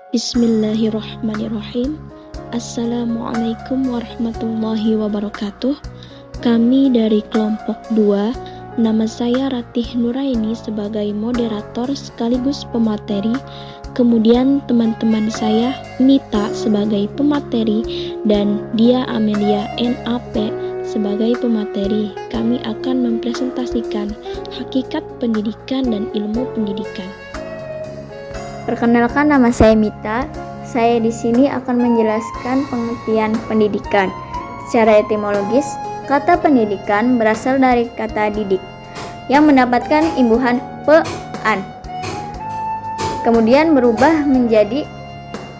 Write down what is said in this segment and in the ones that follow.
Bismillahirrahmanirrahim. Assalamualaikum warahmatullahi wabarakatuh. Kami dari kelompok 2, nama saya Ratih Nuraini sebagai moderator sekaligus pemateri. Kemudian teman-teman saya Nita sebagai pemateri dan Dia Amelia NAP sebagai pemateri. Kami akan mempresentasikan hakikat pendidikan dan ilmu pendidikan. Perkenalkan, nama saya Mita. Saya di sini akan menjelaskan pengertian pendidikan. Secara etimologis, kata pendidikan berasal dari kata didik yang mendapatkan imbuhan pe-an. Kemudian berubah menjadi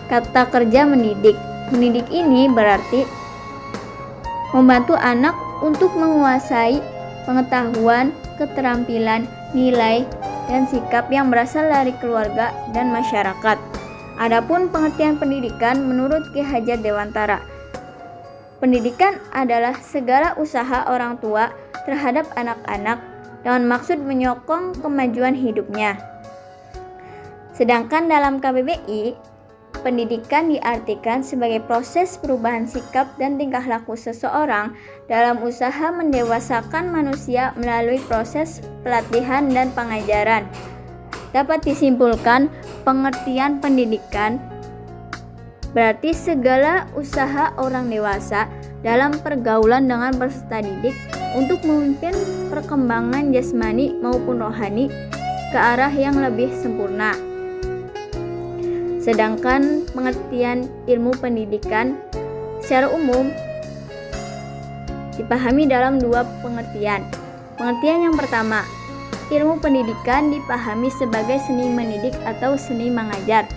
kata kerja mendidik. Mendidik ini berarti membantu anak untuk menguasai pengetahuan, keterampilan, nilai, dan sikap yang berasal dari keluarga dan masyarakat. Adapun pengertian pendidikan menurut Ki Hajar Dewantara, pendidikan adalah segala usaha orang tua terhadap anak-anak dengan maksud menyokong kemajuan hidupnya. Sedangkan dalam KBBI, pendidikan diartikan sebagai proses perubahan sikap dan tingkah laku seseorang dalam usaha mendewasakan manusia melalui proses pelatihan dan pengajaran. Dapat disimpulkan, pengertian pendidikan berarti segala usaha orang dewasa dalam pergaulan dengan peserta didik untuk memimpin perkembangan jasmani maupun rohani ke arah yang lebih sempurna. Sedangkan pengertian ilmu pendidikan secara umum dipahami dalam dua pengertian. Pengertian yang pertama, ilmu pendidikan dipahami sebagai seni mendidik atau seni mengajar.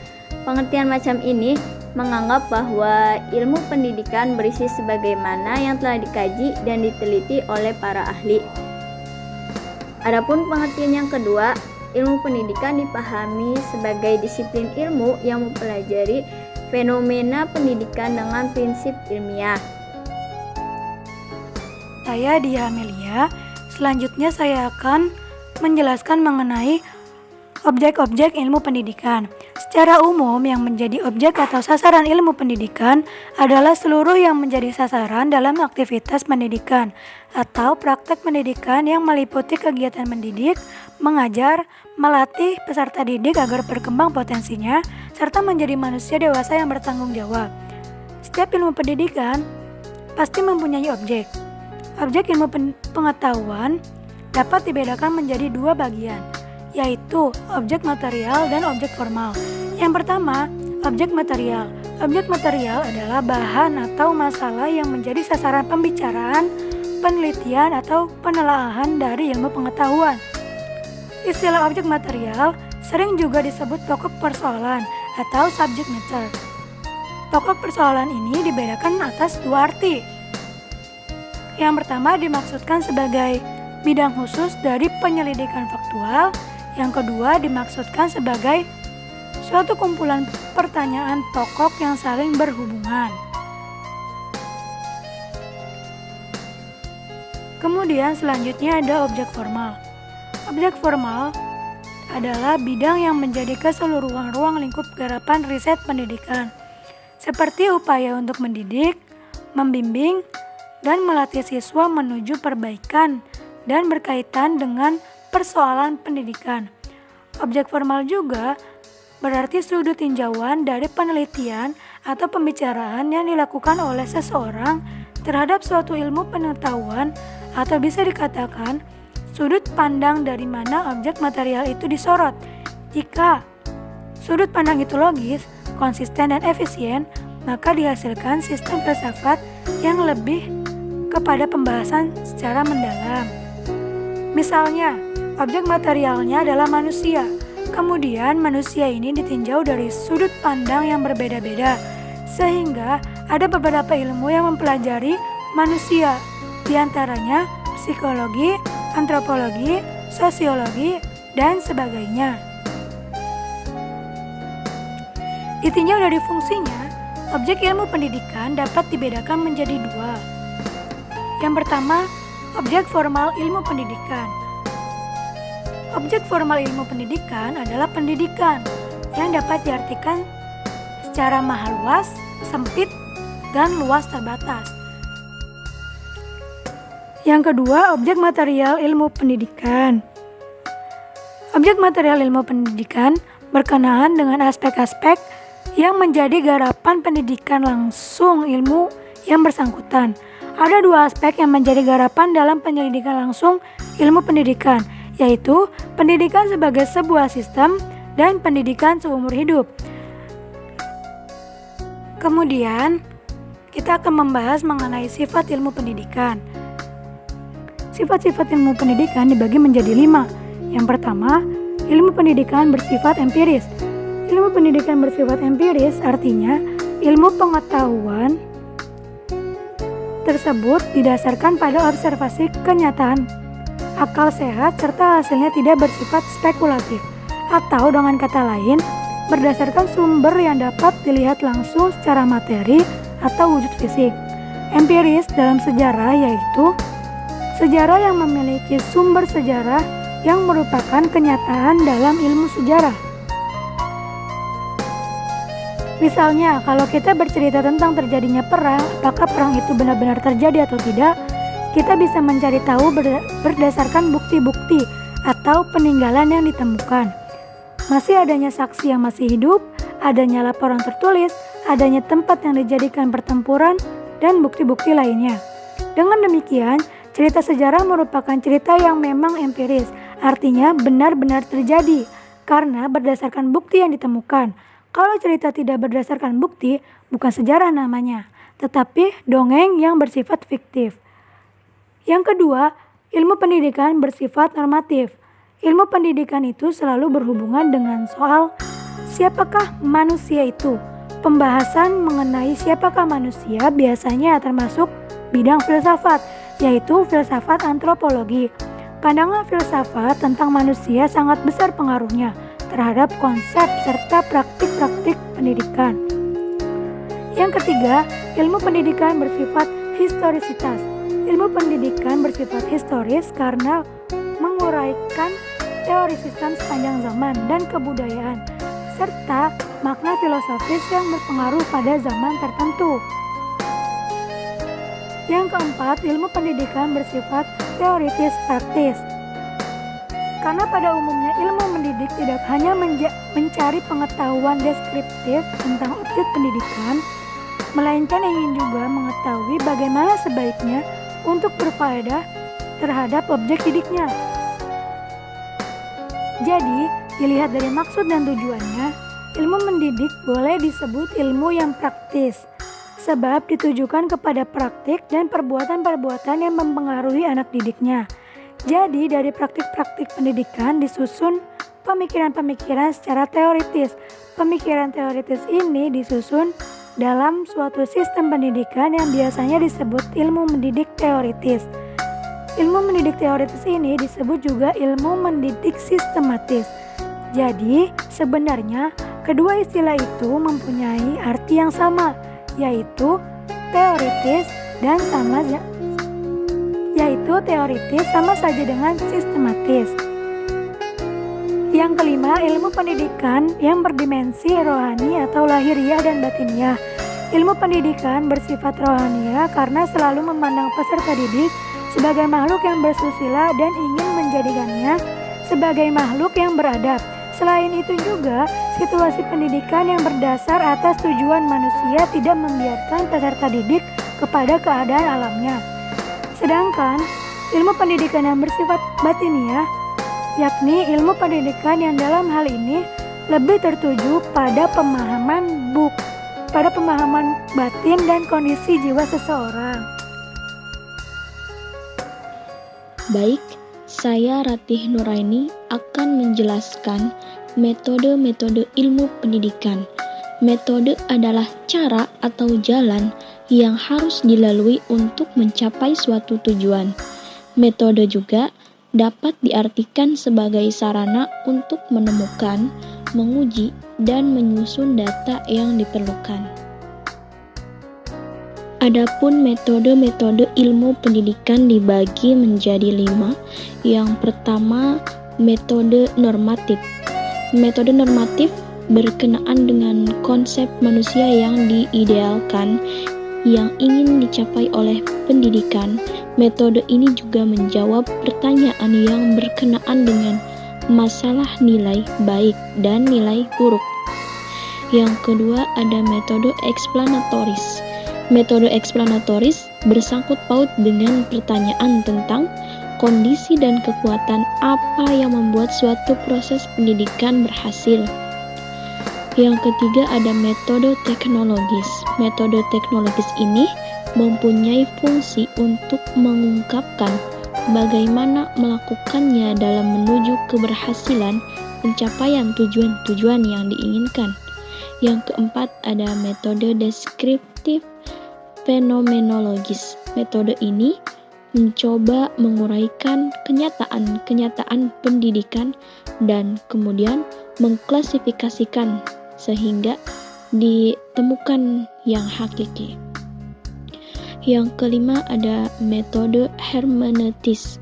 Pengertian macam ini menganggap bahwa ilmu pendidikan berisi sebagaimana yang telah dikaji dan diteliti oleh para ahli. Adapun pengertian yang kedua, ilmu pendidikan dipahami sebagai disiplin ilmu yang mempelajari fenomena pendidikan dengan prinsip ilmiah. Saya Dia Amelia. Selanjutnya saya akan menjelaskan mengenai objek-objek ilmu pendidikan. Secara umum, yang menjadi objek atau sasaran ilmu pendidikan adalah seluruh yang menjadi sasaran dalam aktivitas pendidikan atau praktek pendidikan yang meliputi kegiatan mendidik, mengajar, melatih peserta didik agar berkembang potensinya, serta menjadi manusia dewasa yang bertanggung jawab. Setiap ilmu pendidikan pasti mempunyai objek. Objek ilmu pengetahuan dapat dibedakan menjadi dua bagian, yaitu objek material dan objek formal. Yang pertama, objek material. Objek material adalah bahan atau masalah yang menjadi sasaran pembicaraan, penelitian, atau penelaahan dari ilmu pengetahuan. Istilah objek material sering juga disebut pokok persoalan atau subject matter. Pokok persoalan ini dibedakan atas dua arti. Yang pertama dimaksudkan sebagai bidang khusus dari penyelidikan faktual. Yang kedua dimaksudkan sebagai suatu kumpulan pertanyaan pokok yang saling berhubungan. Kemudian selanjutnya ada objek formal. Objek formal adalah bidang yang menjadi keseluruhan ruang lingkup garapan riset pendidikan, seperti upaya untuk mendidik, membimbing, dan melatih siswa menuju perbaikan dan berkaitan dengan persoalan pendidikan. Objek formal juga berarti sudut tinjauan dari penelitian atau pembicaraan yang dilakukan oleh seseorang terhadap suatu ilmu pengetahuan, atau bisa dikatakan sudut pandang dari mana objek material itu disorot. Jika sudut pandang itu logis, konsisten, dan efisien, maka dihasilkan sistem filsafat yang lebih kepada pembahasan secara mendalam. Misalnya, objek materialnya adalah manusia. Kemudian manusia ini ditinjau dari sudut pandang yang berbeda-beda, sehingga ada beberapa ilmu yang mempelajari manusia, diantaranya psikologi, antropologi, sosiologi, dan sebagainya. Ditinjau dari fungsinya, objek ilmu pendidikan dapat dibedakan menjadi dua. Yang pertama, objek formal ilmu pendidikan. Objek formal ilmu pendidikan adalah pendidikan yang dapat diartikan secara maha luas, sempit, dan luas terbatas. Yang kedua, objek material ilmu pendidikan. Objek material ilmu pendidikan berkenaan dengan aspek-aspek yang menjadi garapan pendidikan langsung ilmu yang bersangkutan. Ada dua aspek yang menjadi garapan dalam pendidikan langsung ilmu pendidikan, yaitu pendidikan sebagai sebuah sistem dan pendidikan seumur hidup. Kemudian, kita akan membahas mengenai sifat ilmu pendidikan. Sifat-sifat ilmu pendidikan dibagi menjadi 5. Yang pertama, ilmu pendidikan bersifat empiris. Ilmu pendidikan bersifat empiris artinya ilmu pengetahuan tersebut didasarkan pada observasi kenyataan, akal sehat, serta hasilnya tidak bersifat spekulatif, atau dengan kata lain, berdasarkan sumber yang dapat dilihat langsung secara materi atau wujud fisik. Empiris dalam sejarah yaitu sejarah yang memiliki sumber sejarah yang merupakan kenyataan dalam ilmu sejarah. Misalnya, kalau kita bercerita tentang terjadinya perang, apakah perang itu benar-benar terjadi atau tidak, kita bisa mencari tahu berdasarkan bukti-bukti atau peninggalan yang ditemukan. Masih adanya saksi yang masih hidup, adanya laporan tertulis, adanya tempat yang dijadikan pertempuran, dan bukti-bukti lainnya. Dengan demikian, cerita sejarah merupakan cerita yang memang empiris, artinya benar-benar terjadi, karena berdasarkan bukti yang ditemukan. Kalau cerita tidak berdasarkan bukti, bukan sejarah namanya, tetapi dongeng yang bersifat fiktif. Yang kedua, ilmu pendidikan bersifat normatif. Ilmu pendidikan itu selalu berhubungan dengan soal siapakah manusia itu. Pembahasan mengenai siapakah manusia biasanya termasuk bidang filsafat, yaitu filsafat antropologi. Pandangan filsafat tentang manusia sangat besar pengaruhnya terhadap konsep serta praktik-praktik pendidikan. Yang ketiga, ilmu pendidikan bersifat historisitas. Ilmu pendidikan bersifat historis karena menguraikan teori sistem sepanjang zaman dan kebudayaan, serta makna filosofis yang berpengaruh pada zaman tertentu. Yang keempat, ilmu pendidikan bersifat teoritis praktis. Karena pada umumnya ilmu mendidik tidak hanya mencari pengetahuan deskriptif tentang objek pendidikan, melainkan ingin juga mengetahui bagaimana sebaiknya untuk berfaedah terhadap objek didiknya. Jadi, dilihat dari maksud dan tujuannya, ilmu mendidik boleh disebut ilmu yang praktis, sebab ditujukan kepada praktik dan perbuatan-perbuatan yang mempengaruhi anak didiknya. Jadi dari praktik-praktik pendidikan disusun pemikiran-pemikiran secara teoritis. Pemikiran teoritis ini disusun dalam suatu sistem pendidikan yang biasanya disebut ilmu mendidik teoritis. Ilmu mendidik teoritis ini disebut juga ilmu mendidik sistematis. Jadi sebenarnya kedua istilah itu mempunyai arti yang sama, yaitu teoritis sama saja dengan sistematis. Yang kelima, ilmu pendidikan yang berdimensi rohani atau lahiriah dan batiniah. Ilmu pendidikan bersifat rohaniah karena selalu memandang peserta didik sebagai makhluk yang bersusila dan ingin menjadikannya sebagai makhluk yang beradab. Selain itu juga, situasi pendidikan yang berdasar atas tujuan manusia tidak membiarkan peserta didik kepada keadaan alamnya. Sedangkan ilmu pendidikan yang bersifat batiniah, yakni ilmu pendidikan yang dalam hal ini lebih tertuju pada pemahaman batin dan kondisi jiwa seseorang. Baik, saya Ratih Nuraini akan menjelaskan metode-metode ilmu pendidikan. Metode adalah cara atau jalan yang harus dilalui untuk mencapai suatu tujuan. Metode juga dapat diartikan sebagai sarana untuk menemukan, menguji, dan menyusun data yang diperlukan. Adapun metode-metode ilmu pendidikan dibagi menjadi 5. Yang pertama, metode normatif. Metode normatif berkenaan dengan konsep manusia yang diidealkan yang ingin dicapai oleh pendidikan. Metode ini juga menjawab pertanyaan yang berkenaan dengan masalah nilai baik dan nilai buruk. Yang kedua ada metode eksplanatoris. Metode eksplanatoris bersangkut paut dengan pertanyaan tentang kondisi dan kekuatan apa yang membuat suatu proses pendidikan berhasil. Yang ketiga ada metode teknologis. Metode teknologis ini mempunyai fungsi untuk mengungkapkan bagaimana melakukannya dalam menuju keberhasilan pencapaian tujuan-tujuan yang diinginkan. Yang keempat ada metode deskriptif fenomenologis. Metode ini mencoba menguraikan kenyataan-kenyataan pendidikan dan kemudian mengklasifikasikan sehingga ditemukan yang hakiki. Yang kelima ada metode hermeneutis.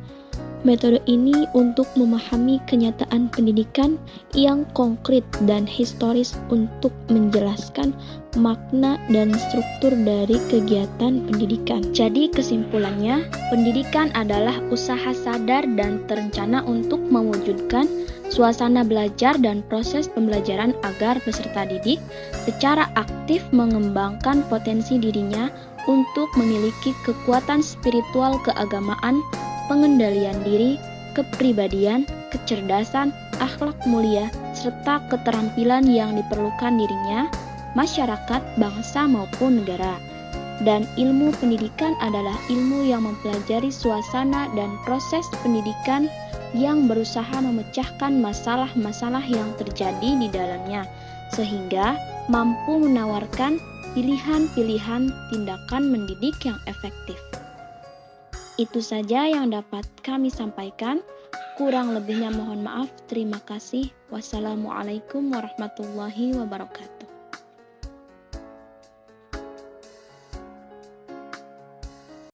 Metode ini untuk memahami kenyataan pendidikan yang konkret dan historis untuk menjelaskan makna dan struktur dari kegiatan pendidikan. Jadi kesimpulannya, pendidikan adalah usaha sadar dan terencana untuk mewujudkan suasana belajar dan proses pembelajaran agar peserta didik secara aktif mengembangkan potensi dirinya untuk memiliki kekuatan spiritual keagamaan, pengendalian diri, kepribadian, kecerdasan, akhlak mulia, serta keterampilan yang diperlukan dirinya, masyarakat, bangsa maupun negara. Dan ilmu pendidikan adalah ilmu yang mempelajari suasana dan proses pendidikan yang berusaha memecahkan masalah-masalah yang terjadi di dalamnya, sehingga mampu menawarkan pilihan-pilihan tindakan mendidik yang efektif. Itu saja yang dapat kami sampaikan. Kurang lebihnya mohon maaf. Terima kasih. Wassalamualaikum warahmatullahi wabarakatuh.